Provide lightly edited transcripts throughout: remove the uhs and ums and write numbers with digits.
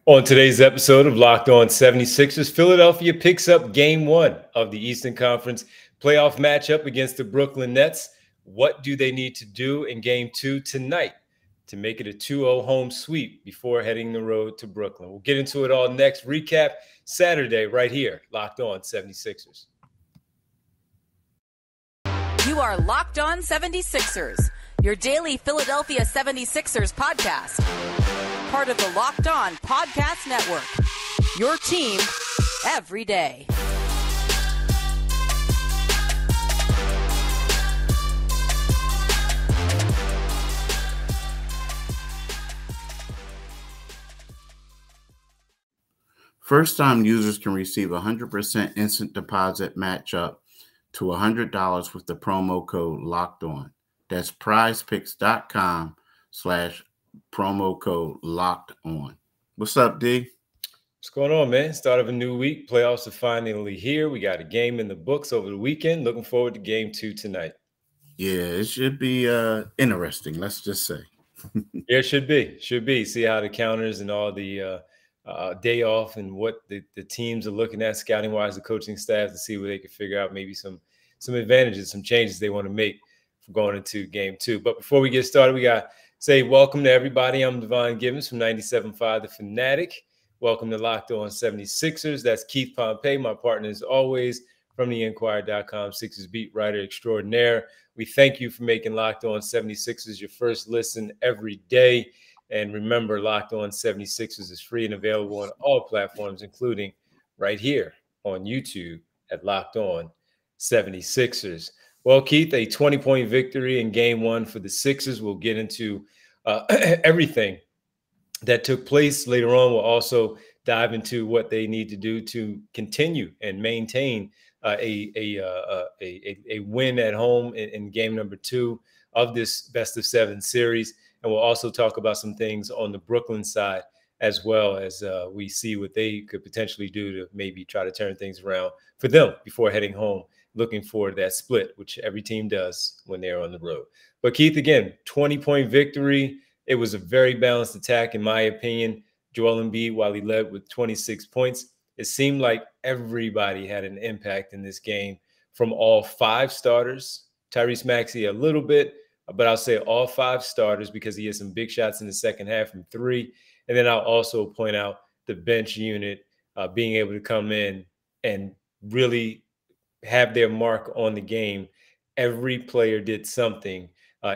On today's episode of Locked On 76ers, Philadelphia picks up Game 1 of the Eastern Conference playoff matchup against the Brooklyn Nets. What do they need to do in Game 2 tonight to make it a 2-0 home sweep before heading the road to Brooklyn? We'll get into it all next. Recap Saturday right here, Locked On 76ers. You are Locked On 76ers, your daily Philadelphia 76ers podcast. Part of the Locked On Podcast Network, your team every day. First-time users can receive a 100% instant deposit matchup to $100 with the promo code LOCKEDON. That's prizepicks.com/promo code LOCKEDON. What's up, D? What's going on, man? Start of a new week. Playoffs are finally here. We got a game in the books over the weekend. Looking forward to Game 2 tonight. Yeah, it should be interesting, let's just say. Yeah, it should be. Should be. See how the counters and all the day off and what the teams are looking at scouting-wise, the coaching staff, to see where they can figure out maybe some advantages, some changes they want to make for going into Game 2. But before we get started, we got to say welcome to everybody. I'm Devon from 97.5 The Fanatic. Welcome to Locked On 76ers. That's Keith Pompey, my partner as always, from the Inquirer.com, Sixers beat writer extraordinaire. We thank you for making Locked On 76ers your first listen every day. And remember, Locked On 76ers is free and available on all platforms, including right here on YouTube at Locked On 76ers. Well, Keith, a 20-point victory in Game 1 for the Sixers. We'll get into everything that took place later on. We'll also dive into what they need to do to continue and maintain a win at home in Game number 2 of this best-of-7 series. And we'll also talk about some things on the Brooklyn side as well, as we see what they could potentially do to maybe try to turn things around for them before heading home, looking forward to that split, which every team does when they're on the road. But Keith, again, 20-point victory. It was a very balanced attack, in my opinion. Joel Embiid, while he led with 26 points, it seemed like everybody had an impact in this game from all 5 starters. Tyrese Maxey a little bit, but I'll say all 5 starters because he had some big shots in the second half from 3. And then I'll also point out the bench unit being able to come in and really have their mark on the game. Every player did something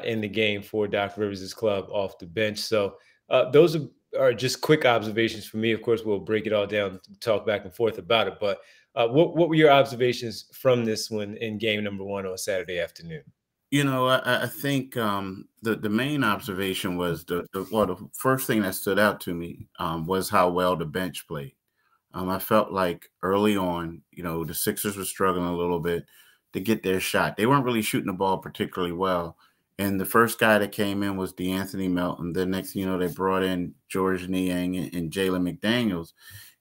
in the game for Doc Rivers' club off the bench. So those are just quick observations for me. Of course, we'll break it all down, talk back and forth about it. But what were your observations from this one in Game number 1 on Saturday afternoon? You know, I think the main observation was the first thing that stood out to me was how well the bench played. I felt like early on, the Sixers were struggling a little bit to get their shot. They weren't really shooting the ball particularly well. And the first guy that came in was DeAnthony Melton. The next, they brought in George Niang and Jalen McDaniels.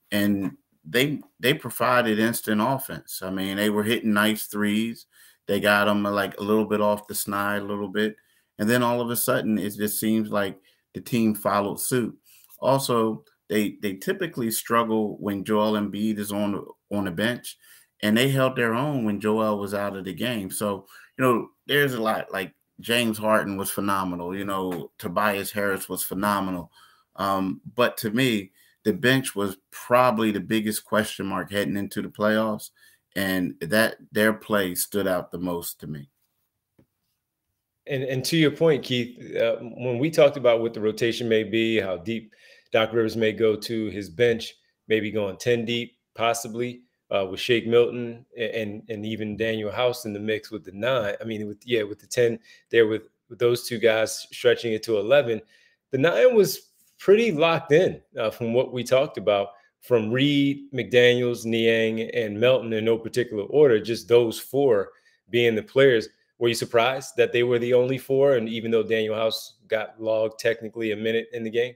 And they provided instant offense. I mean, they were hitting nice threes. They got them like a little bit off the snide a little bit. And then all of a sudden, it just seems like the team followed suit. Also, they typically struggle when Joel Embiid is on the bench, and they held their own when Joel was out of the game. So, there's a lot. Like James Harden was phenomenal. Tobias Harris was phenomenal. But to me, the bench was probably the biggest question mark heading into the playoffs. And that their play stood out the most to me. And to your point, Keith, when we talked about what the rotation may be, how deep Doc Rivers may go to his bench, maybe going 10 deep, possibly with Shake Milton and even Daniel House in the mix with the 9. I mean, with the 10 there with those two guys stretching it to 11. The 9 was pretty locked in from what we talked about. From Reed, McDaniels, Niang, and Melton in no particular order, just those 4 being the players. Were you surprised that they were the only 4? And even though Daniel House got logged technically a minute in the game?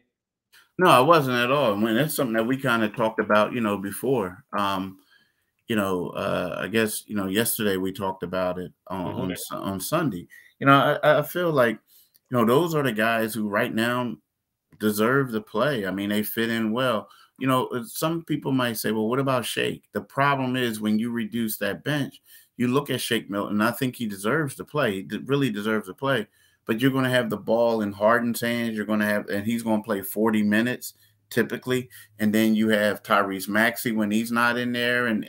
No, I wasn't at all. I mean, that's something that we kind of talked about, before. I guess, yesterday we talked about it on Sunday. I feel like, those are the guys who right now deserve to play. I mean, they fit in well. You know, some people might say, well, what about Shake? The problem is when you reduce that bench, you look at Shake Milton. I think he deserves to play. He really deserves to play. But you're going to have the ball in Harden's hands. You're going to have, and he's going to play 40 minutes typically. And then you have Tyrese Maxey when he's not in there, and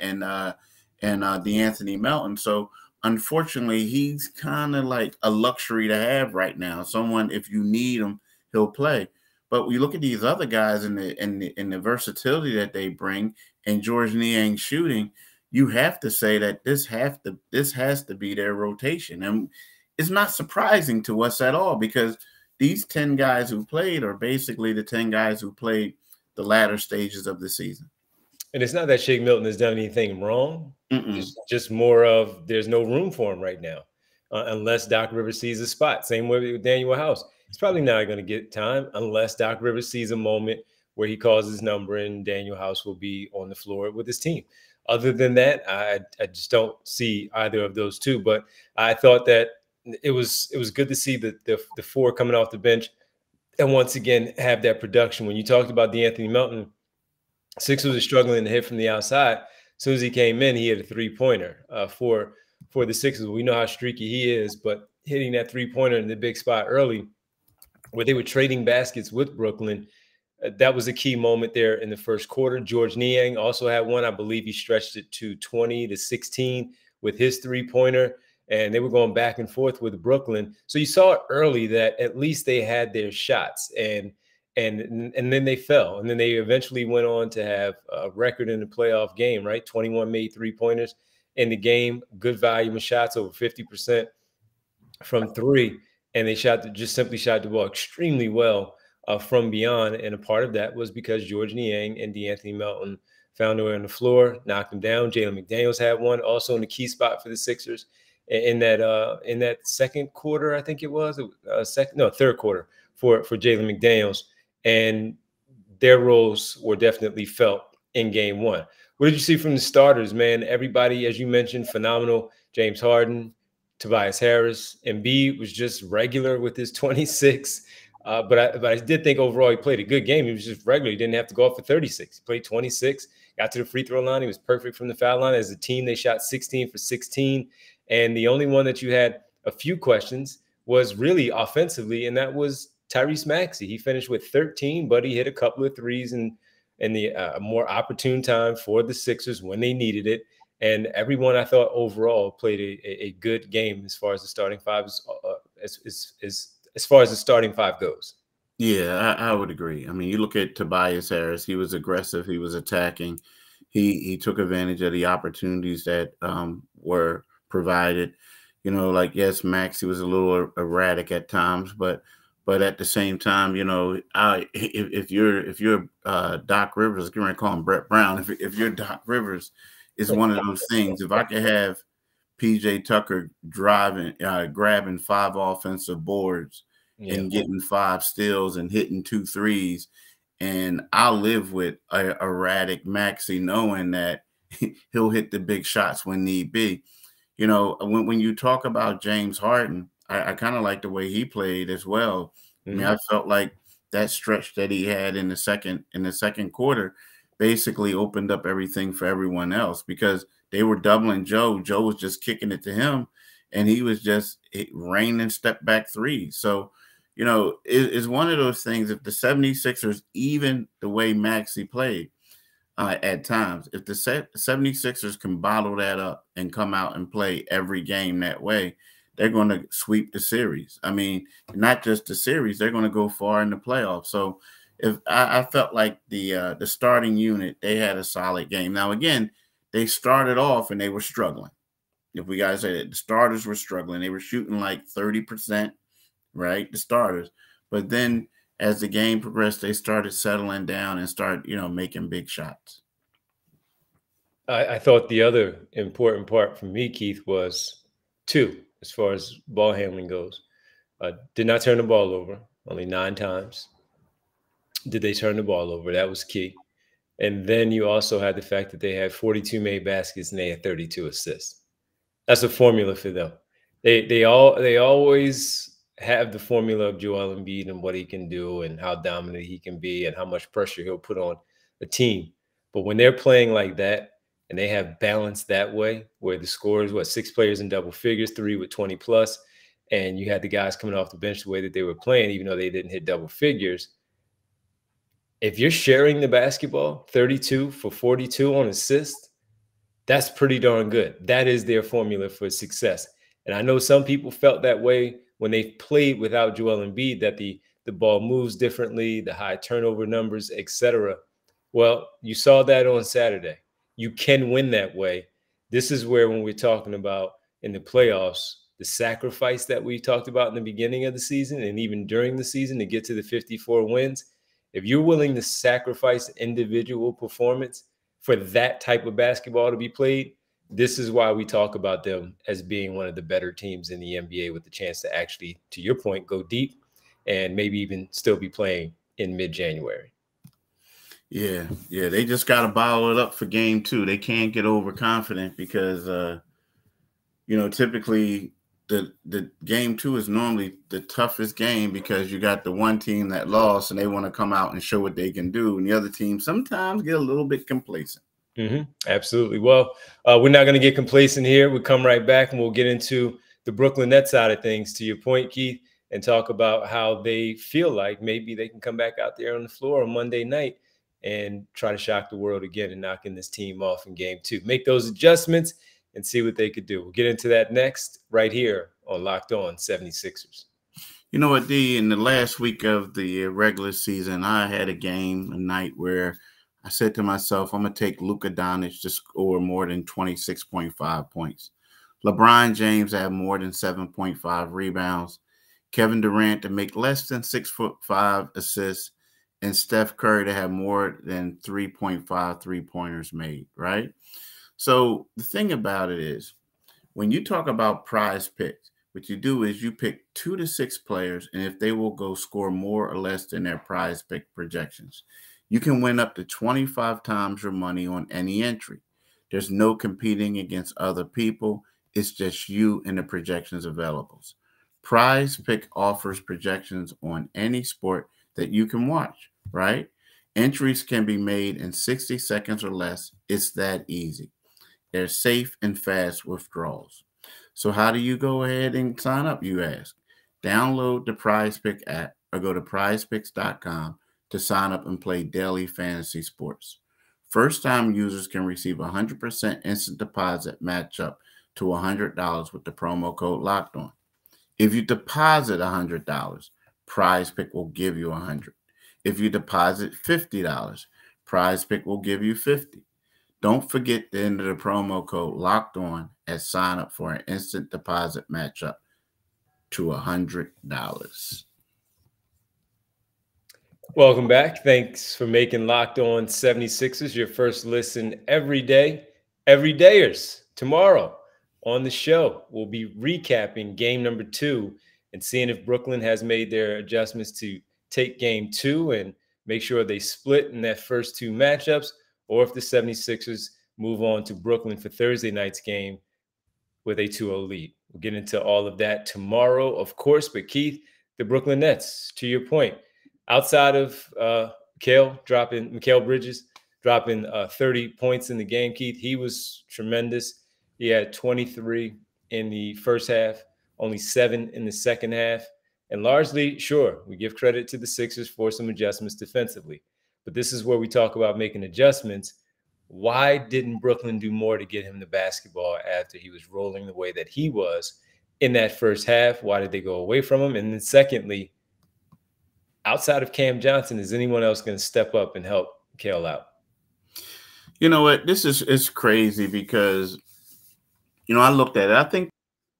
DeAnthony Melton. So unfortunately, he's kind of like a luxury to have right now. Someone, if you need him, he'll play. But we look at these other guys and the versatility that they bring, and George Niang's shooting. You have to say that this has to be their rotation, and it's not surprising to us at all because these 10 guys who played are basically the 10 guys who played the latter stages of the season. And it's not that Shake Milton has done anything wrong. It's just more of there's no room for him right now, unless Doc Rivers sees a spot. Same way with Daniel House. He's probably not going to get time unless Doc Rivers sees a moment where he calls his number and Daniel House will be on the floor with his team. Other than that, I just don't see either of those two. But I thought that it was good to see the four coming off the bench and once again have that production. When you talked about DeAnthony Melton, Sixers was struggling to hit from the outside. As soon as he came in, he had a three-pointer for the Sixers. We know how streaky he is, but hitting that three-pointer in the big spot early where they were trading baskets with Brooklyn, that was a key moment there in the first quarter. George Niang also had one. I believe he stretched it to 20 to 16 with his three-pointer, and they were going back and forth with Brooklyn. So you saw early that at least they had their shots, and then they fell. And then they eventually went on to have a record in the playoff game, right? 21 made three-pointers in the game, good volume of shots, over 50% from three. And they simply shot the ball extremely well from beyond. And a part of that was because George Niang and DeAnthony Melton found their way on the floor, knocked them down. Jalen McDaniels had one also in the key spot for the Sixers in that second quarter, I think it was third quarter for Jalen McDaniels. And their roles were definitely felt in game one. What did you see from the starters, man? Everybody, as you mentioned, phenomenal. James Harden, Tobias Harris. Embiid was just regular with his 26. But I did think overall he played a good game. He was just regular. He didn't have to go off for 36. He played 26, got to the free throw line. He was perfect from the foul line. As a team, they shot 16 for 16. And the only one that you had a few questions was really offensively, and that was Tyrese Maxey. He finished with 13, but he hit a couple of threes in the more opportune time for the Sixers when they needed it. And everyone, I thought, overall played a good game as far as the starting five as far as the starting five goes. Yeah, I would agree. I mean, you look at Tobias Harris. He was aggressive. He was attacking. He took advantage of the opportunities that were provided. You know, like, yes, Maxey was a little erratic at times, but at the same time, you know, if you're Doc Rivers, I'm going to call him Brett Brown. If you're Doc Rivers, it's one of those things. If I could have PJ Tucker grabbing 5 offensive boards and getting 5 steals and hitting 2 threes, and I'll live with a erratic Maxey knowing that he'll hit the big shots when need be. You know, when you talk about James Harden, I kind of like the way he played as well. I mean, I felt like that stretch that he had in the second quarter basically opened up everything for everyone else because they were doubling Joe. Joe was just kicking it to him, and he was just raining step back threes. So, you know, it's one of those things. If the 76ers, even the way Maxey played at times, if the 76ers can bottle that up and come out and play every game that way, they're going to sweep the series. I mean, not just the series, they're going to go far in the playoffs. So if I felt like the starting unit, they had a solid game. Now, again, they started off and they were struggling. If we got to say that, the starters were struggling. They were shooting like 30%, right? The starters. But then as the game progressed, they started settling down and started, you know, making big shots. I thought the other important part for me, Keith, was 2. As far as ball handling goes. Did not turn the ball over, only 9 times. Did they turn the ball over? That was key. And then you also had the fact that they had 42 made baskets and they had 32 assists. That's a formula for them. They always have the formula of Joel Embiid and what he can do and how dominant he can be and how much pressure he'll put on a team. But when they're playing like that and they have balance that way, where the score is 6 players in double figures, 3 with 20 plus, and you had the guys coming off the bench the way that they were playing, even though they didn't hit double figures. If you're sharing the basketball, 32 for 42 on assists, that's pretty darn good. That is their formula for success. And I know some people felt that way when they played without Joel Embiid, that the ball moves differently, the high turnover numbers, etc. Well, you saw that on Saturday. You can win that way. This is where, when we're talking about in the playoffs, the sacrifice that we talked about in the beginning of the season and even during the season to get to the 54 wins, if you're willing to sacrifice individual performance for that type of basketball to be played, this is why we talk about them as being one of the better teams in the NBA with the chance to actually, to your point, go deep and maybe even still be playing in mid-January. Yeah, they just got to bottle it up for game 2. They can't get overconfident because, typically the game 2 is normally the toughest game because you got the one team that lost and they want to come out and show what they can do. And the other team sometimes get a little bit complacent. Absolutely. Well, we're not going to get complacent here. We'll come right back and we'll get into the Brooklyn Nets side of things, to your point, Keith, and talk about how they feel like maybe they can come back out there on the floor on Monday night and try to shock the world again and knocking this team off in game 2. Make those adjustments and see what they could do. We'll get into that next right here on Locked On 76ers. You know what, D, in the last week of the regular season, I had a night where I said to myself, I'm going to take Luka Doncic to score more than 26.5 points. LeBron James to have more than 7.5 rebounds. Kevin Durant to make less than 6'5" assists. And Steph Curry to have more than 3.5 three-pointers made, right? So the thing about it is, when you talk about prize picks, what you do is you pick 2 to 6 players, and if they will go score more or less than their prize pick projections, you can win up to 25 times your money on any entry. There's no competing against other people. It's just you and the projections available. Prize Pick offers projections on any sport that you can watch, right? Entries can be made in 60 seconds or less. It's that easy. They're safe and fast withdrawals. So how do you go ahead and sign up, you ask? Download the Prize Pick app or go to prizepicks.com to sign up and play daily fantasy sports. First-time users can receive 100% instant deposit match up to $100 with the promo code LOCKEDON. If you deposit $100, Prize Pick will give you $100. If you deposit $50, Prize Pick will give you $50. Don't forget to enter the promo code Locked On at sign up for an instant deposit match up to $100. Welcome back. Thanks for making Locked On 76ers your first listen every day. Everydayers, tomorrow on the show, we'll be recapping game number 2 and seeing if Brooklyn has made their adjustments to take game 2 and make sure they split in that first 2 matchups, or if the 76ers move on to Brooklyn for Thursday night's game with a 2-0 lead. We'll get into all of that tomorrow, of course. But Keith, the Brooklyn Nets, to your point, outside of Mikal Bridges dropping 30 points in the game, Keith, he was tremendous. He had 23 in the first half, only 7 in the second half. And largely, sure, we give credit to the Sixers for some adjustments defensively. But this is where we talk about making adjustments. Why didn't Brooklyn do more to get him the basketball after he was rolling the way that he was in that first half? Why did they go away from him? And then secondly, outside of Cam Johnson, is anyone else going to step up and help Mikal out? You know what? This is crazy because, I looked at it. I think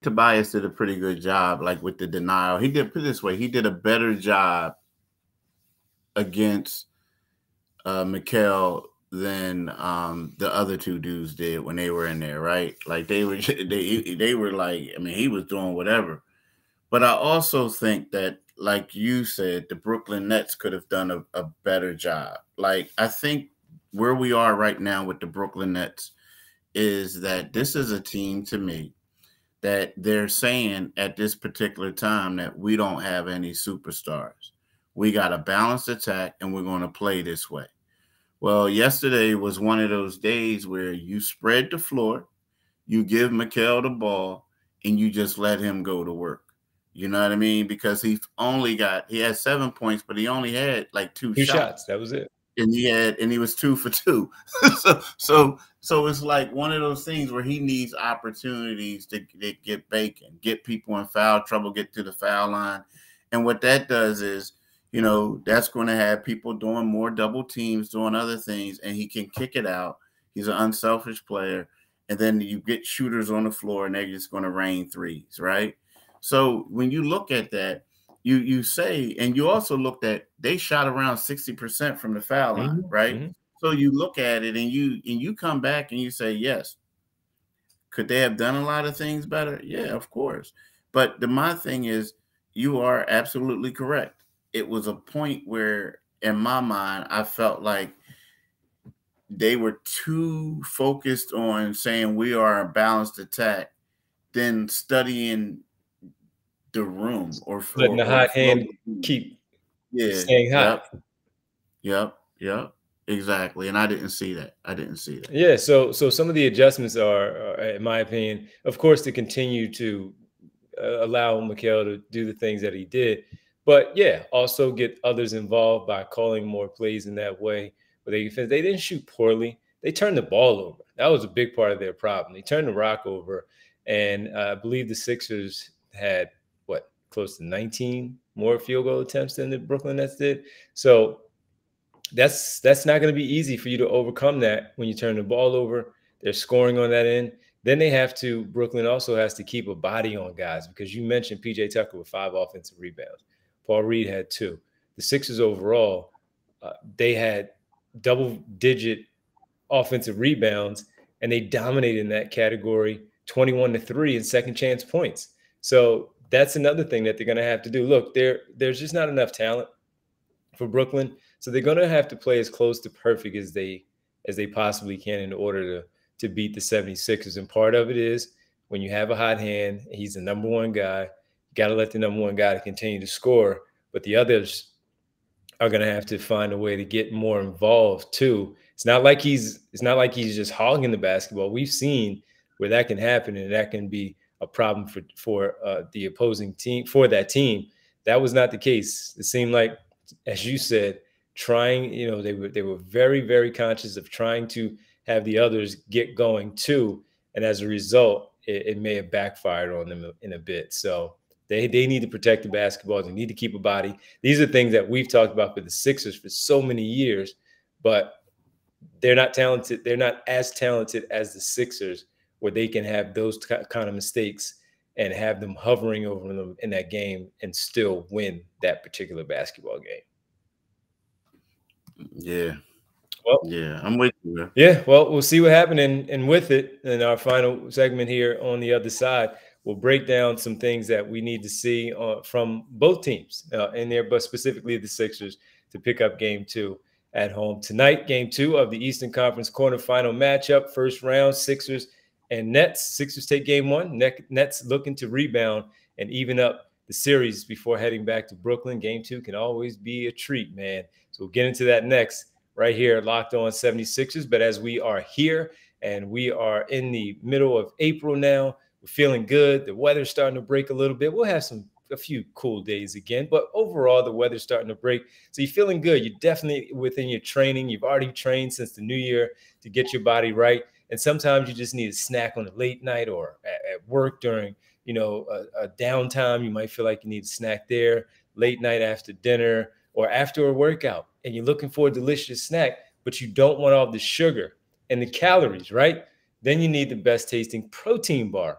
Tobias did a pretty good job, like with the denial. He did, put it this way, he did a better job against Mikal than the other 2 dudes did when they were in there, right? Like they were like, he was doing whatever. But I also think that, like you said, the Brooklyn Nets could have done a better job. Like, I think where we are right now with the Brooklyn Nets is that this is a team, to me, that they're saying at this particular time that we don't have any superstars. We got a balanced attack and we're going to play this way. Well, yesterday was one of those days where you spread the floor, you give Mikal the ball, and you just let him go to work. You know what I mean? Because he had 7 points, but he only had like two shots. That was it. And he was 2 for 2. so it's like one of those things where he needs opportunities to get bacon, get people in foul trouble, get to the foul line. And what that does is, that's going to have people doing more double teams, doing other things, and he can kick it out. He's an unselfish player. And then you get shooters on the floor and they're just going to rain threes, right? So when you look at that, you say, and you also looked at, they shot around 60% from the foul line, right? Mm-hmm. So you look at it and you come back and you say, yes, could they have done a lot of things better? Yeah, of course. But my thing is, you are absolutely correct. It was a point where, in my mind, I felt like they were too focused on saying we are a balanced attack than studying the room or letting the hot hand keep staying hot. Yep, exactly. And I didn't see that. Yeah. So some of the adjustments are, in my opinion, of course, to continue to allow Mikal to do the things that he did, but yeah, also get others involved by calling more plays in that way. But they didn't shoot poorly. They turned the ball over. That was a big part of their problem. They turned the rock over, and I believe the Sixers had close to 19 more field goal attempts than the Brooklyn Nets did. So that's not going to be easy for you to overcome that when you turn the ball over. They're scoring on that end. Then Brooklyn also has to keep a body on guys, because you mentioned PJ Tucker with 5 offensive rebounds. Paul Reed had 2. The Sixers overall, they had double-digit offensive rebounds, and they dominated in that category 21-3 in second chance points. So that's another thing that they're going to have to do. Look, there's just not enough talent for Brooklyn, so they're going to have to play as close to perfect as they possibly can in order to beat the 76ers. And part of it is, when you have a hot hand, he's the number one guy, you got to let the number one guy continue to score, but the others are going to have to find a way to get more involved too. It's not like he's just hogging the basketball. We've seen where that can happen, and that can be a problem for the opposing team, for that team. That was not the case. It seemed like, as you said, they were very, very conscious of trying to have the others get going too. And as a result, it may have backfired on them in a bit. So they need to protect the basketball. They need to keep a body. These are things that we've talked about with the Sixers for so many years, but they're not talented. They're not as talented as the Sixers, where they can have those kind of mistakes and have them hovering over them in that game and still win that particular basketball game. Yeah. Well, yeah, I'm with you, man. Yeah, well, we'll see what happened. And with it, in our final segment here on the other side, we'll break down some things that we need to see from both teams in there, but specifically the Sixers, to pick up Game 2 at home tonight. Game 2 of the Eastern Conference quarterfinal matchup, first round, Sixers and Nets. Sixers take Game 1. Nets looking to rebound and even up the series before heading back to Brooklyn. Game 2 can always be a treat, man. So we'll get into that next, right here, Locked On 76ers. But as we are here and we are in the middle of April now, we're feeling good. The weather's starting to break a little bit. We'll have a few cool days again, but overall the weather's starting to break. So you're feeling good. You're definitely within your training. You've already trained since the new year to get your body right. And sometimes you just need a snack on a late night or at work during, a downtime. You might feel like you need a snack there, late night after dinner or after a workout, and you're looking for a delicious snack, but you don't want all the sugar and the calories, right? Then you need the best tasting protein bar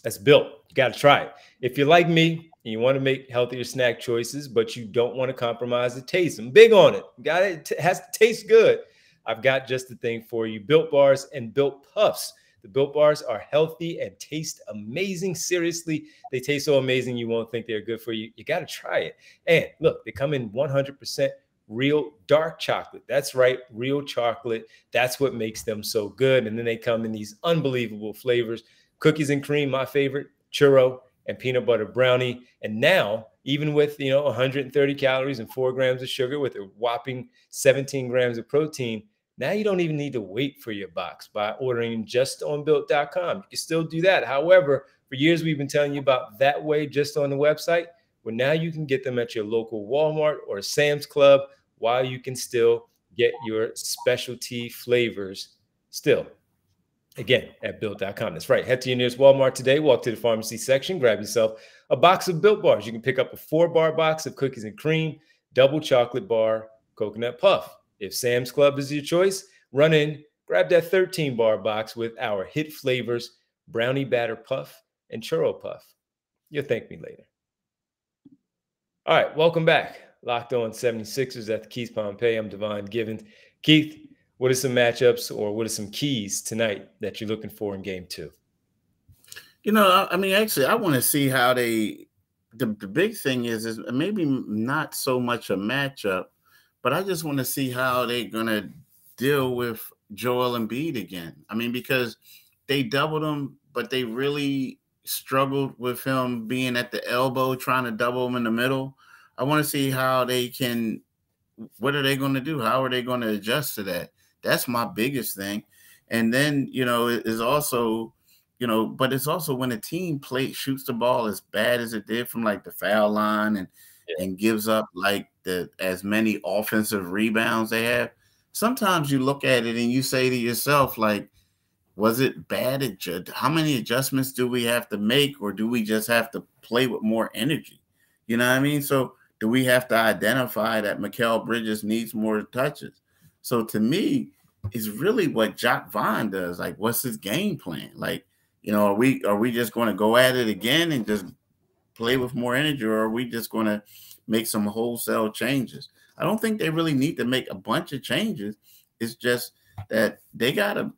that's built. You got to try it. If you're like me and you want to make healthier snack choices, but you don't want to compromise the taste, I'm big on it. It has to taste good. I've got just the thing for you. Built Bars and Built Puffs. The Built Bars are healthy and taste amazing. Seriously, they taste so amazing you won't think they're good for you. You got to try it. And look, they come in 100% real dark chocolate. That's right, real chocolate. That's what makes them so good. And then they come in these unbelievable flavors. cookies and cream, my favorite, churro, and peanut butter brownie. And now, even with 130 calories and 4 grams of sugar with a whopping 17 grams of protein, now you don't even need to wait for your box by ordering just on built.com. You can still do that. However, for years we've been telling you about that way just on the website, where now you can get them at your local Walmart or Sam's Club while you can still get your specialty flavors still. Again, at built.com. That's right. Head to your nearest Walmart today, walk to the pharmacy section, grab yourself a box of Built Bars. You can pick up a 4-bar box of cookies and cream, double chocolate bar, coconut puff. If Sam's Club is your choice, run in, grab that 13-bar box with our hit flavors, brownie batter puff and churro puff. You'll thank me later. All right, welcome back. Locked On 76ers at the Keith Pompey. I'm Devon Givens. Keith, what are some matchups or what are some keys tonight that you're looking for in game 2? I mean, actually, I want to see how the big thing is maybe not so much a matchup, but I just want to see how they're going to deal with Joel Embiid again. I mean, because they doubled him, but they really struggled with him being at the elbow, trying to double him in the middle. I want to see how what are they going to do? How are they going to adjust to that? That's my biggest thing. And then, it is also, but it's also when a team shoots the ball as bad as it did from like the foul line and gives up like as many offensive rebounds they have. Sometimes you look at it and you say to yourself, like, was it bad? How many adjustments do we have to make, or do we just have to play with more energy? You know what I mean? So do we have to identify that Mikal Bridges needs more touches? So to me, it's really what Jacques Vaughn does. Like, what's his game plan? Like, are we just going to go at it again and just play with more energy, or are we just going to make some wholesale changes? I don't think they really need to make a bunch of changes. It's just that they got to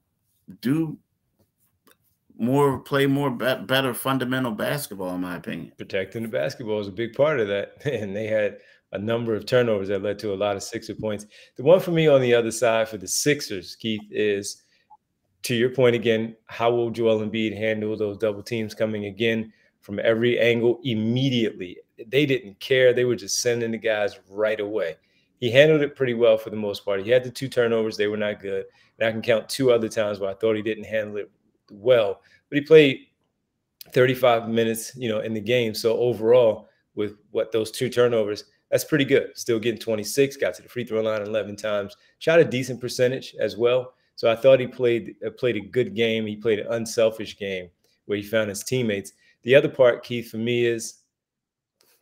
play better fundamental basketball, in my opinion. Protecting the basketball is a big part of that. And they had a number of turnovers that led to a lot of Sixer points. The one for me on the other side for the Sixers, Keith, is, to your point again, how will Joel Embiid handle those double teams coming again from every angle immediately? They didn't care. They were just sending the guys right away. He handled it pretty well for the most part. He had the 2 turnovers. They were not good. And I can count 2 other times where I thought he didn't handle it well. But he played 35 minutes, in the game. So overall, with those 2 turnovers, that's pretty good. Still getting 26, got to the free throw line 11 times, shot a decent percentage as well. So I thought he played a good game. He played an unselfish game where he found his teammates. The other part, Keith, for me is,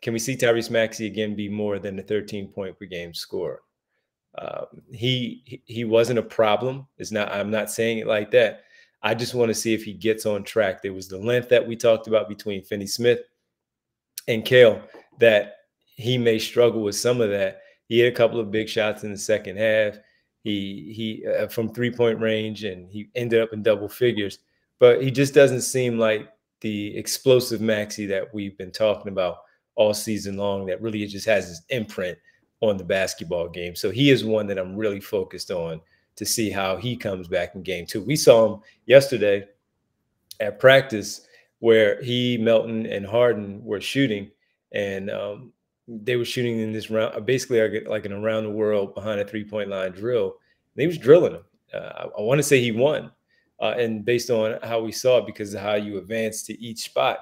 can we see Tyrese Maxey again be more than the 13-point per game scorer? He wasn't a problem. I'm not saying it like that. I just want to see if he gets on track. There was the length that we talked about between Finney-Smith and Cale that he may struggle with some of that. He had a couple of big shots in the second half. He from 3-point range, and he ended up in double figures. But he just doesn't seem like the explosive Maxey that we've been talking about all season long, that really just has his imprint on the basketball game. So he is one that I'm really focused on to see how he comes back in game 2. We saw him yesterday at practice where he, Melton, and Harden were shooting, and they were shooting in this round, basically like an around the world behind a 3-point line drill. And he was drilling them. I want to say he won. And based on how we saw it, because of how you advance to each spot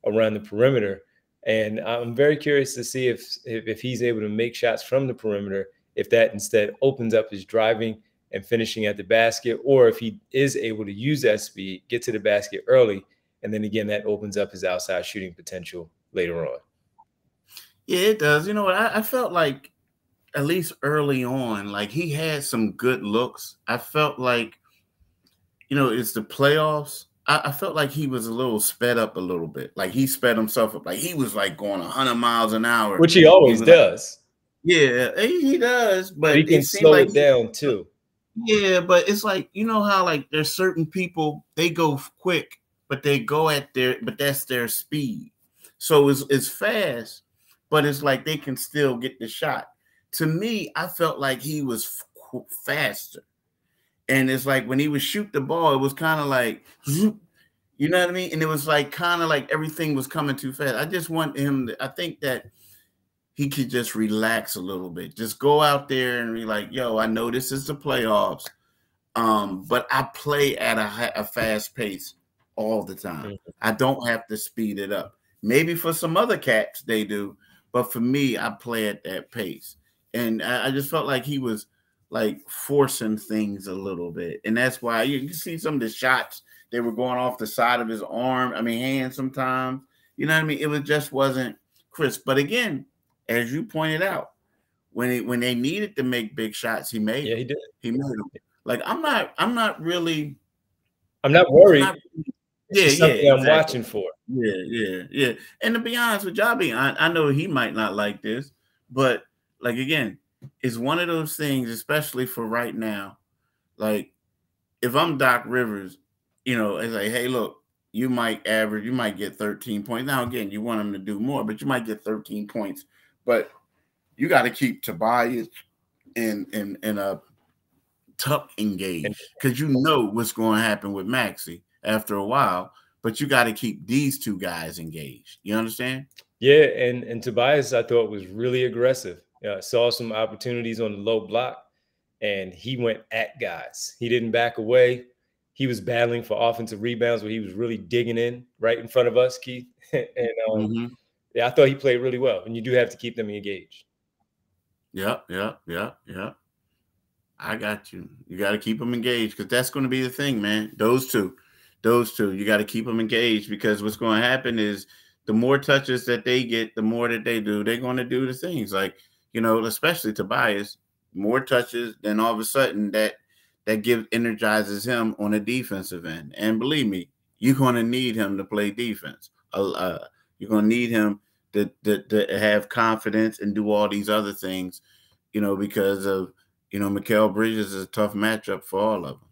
around the perimeter. And I'm very curious to see if he's able to make shots from the perimeter, if that instead opens up his driving and finishing at the basket, or if he is able to use that speed, get to the basket early, and then again, that opens up his outside shooting potential later on. Yeah, it does. You know what? I felt like, at least early on, like he had some good looks. I felt like, it's the playoffs. I felt like he was a little sped up a little bit. Like he sped himself up. Like he was like going 100 miles an hour. Which he always does. Yeah, he does. But he can slow it down too. Yeah, but it's like, how like there's certain people, they go quick, but they go but that's their speed. So it's fast, but it's like they can still get the shot. To me, I felt like he was faster. And it's like when he would shoot the ball, it was kind of like, You know what I mean? And it was like kind of like everything was coming too fast. I just want him to, I think that he could just relax a little bit. Just go out there and be like, yo, I know this is the playoffs, but I play at a fast pace all the time. Mm-hmm. I don't have to speed it up. Maybe for some other cats they do, but for me, I play at that pace. And I just felt like he was like forcing things a little bit. And that's why you can see some of the shots, they were going off the side of his hand sometimes. You know what I mean? It just wasn't crisp. But again, as you pointed out, when they needed to make big shots, he made. Yeah, he did. He made them. Like I'm not worried. It's something I'm watching for. Yeah. And to be honest with y'all, I know he might not like this, but like again, it's one of those things, especially for right now. Like if I'm Doc Rivers, you know, it's like, hey, look, you might get 13 points. Now again, you want him to do more, but you might get 13 points. But you got to keep Tobias and Tuck engaged, because you know what's going to happen with Maxey after a while. But you got to keep these two guys engaged. You understand? Yeah, and Tobias, I thought, was really aggressive. Saw some opportunities on the low block, and he went at guys. He didn't back away. He was battling for offensive rebounds where he was really digging in right in front of us, Keith. And yeah, I thought he played really well. And you do have to keep them engaged. Yeah. I got you. You got to keep them engaged, because that's going to be the thing, man. Those two, you got to keep them engaged, because what's going to happen is the more touches that they get, the more that they do, they're going to do the things like, you know, especially Tobias, more touches, then all of a sudden that energizes him on the defensive end. And believe me, you're going to need him to play defense. You're going to need him to have confidence and do all these other things, you know, because of, you know, Mikal Bridges is a tough matchup for all of them.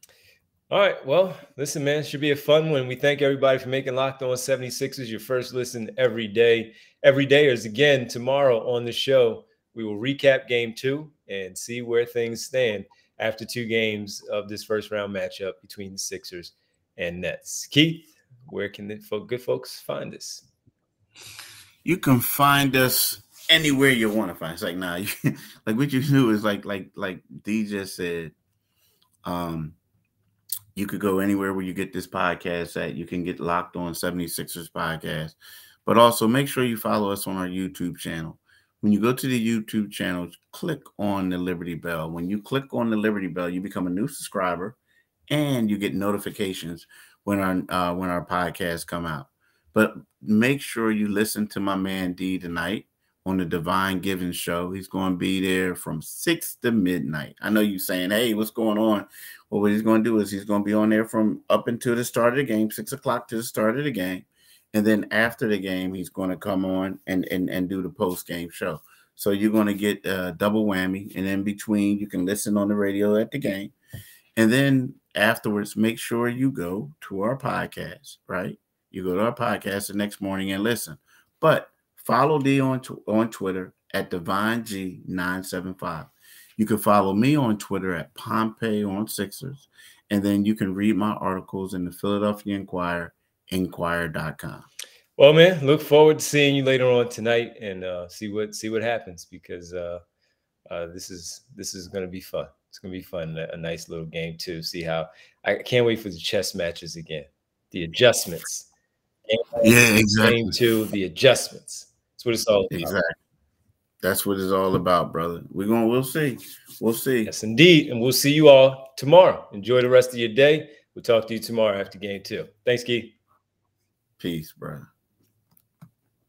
All right. Well, listen, man, it should be a fun one. We thank everybody for making Locked On 76ers your first listen every day. Every dayers, again, tomorrow on the show, we will recap Game 2 and see where things stand after 2 games of this first round matchup between the Sixers and Nets. Keith, where can the good folks find us? You can find us anywhere you want to find. It's like, nah, like what you do is like D just said, you could go anywhere where you get this podcast at. You can get Locked On 76ers podcast, but also make sure you follow us on our YouTube channel. When you go to the YouTube channel, click on the Liberty Bell. When you click on the Liberty Bell, you become a new subscriber, and you get notifications when our podcasts come out. But make sure you listen to my man D tonight on the Divine Giving Show. He's going to be there from 6 to midnight. I know you're saying, hey, what's going on? Well, what he's going to do is he's going to be on there from up until the start of the game, 6 o'clock to the start of the game. And then after the game, he's going to come on and do the post-game show. So you're going to get a double whammy. And in between, you can listen on the radio at the game. And then afterwards, make sure you go to our podcast, right? You go to our podcast the next morning and listen. But follow D on Twitter at DivineG975. You can follow me on Twitter at Pompey on Sixers. And then you can read my articles in the Philadelphia Inquirer, Inquirer.com. Well, man, look forward to seeing you later on tonight and see what happens, because this is going to be fun. It's going to be fun. A nice little game too. See how I can't wait for the chess matches again. The adjustments. Yeah, exactly. Game 2, the adjustments. That's what it's all about. Exactly. That's what it's all about, brother. We'll see. We'll see. Yes, indeed. And we'll see you all tomorrow. Enjoy the rest of your day. We'll talk to you tomorrow after Game 2. Thanks, Keith. Peace, brother.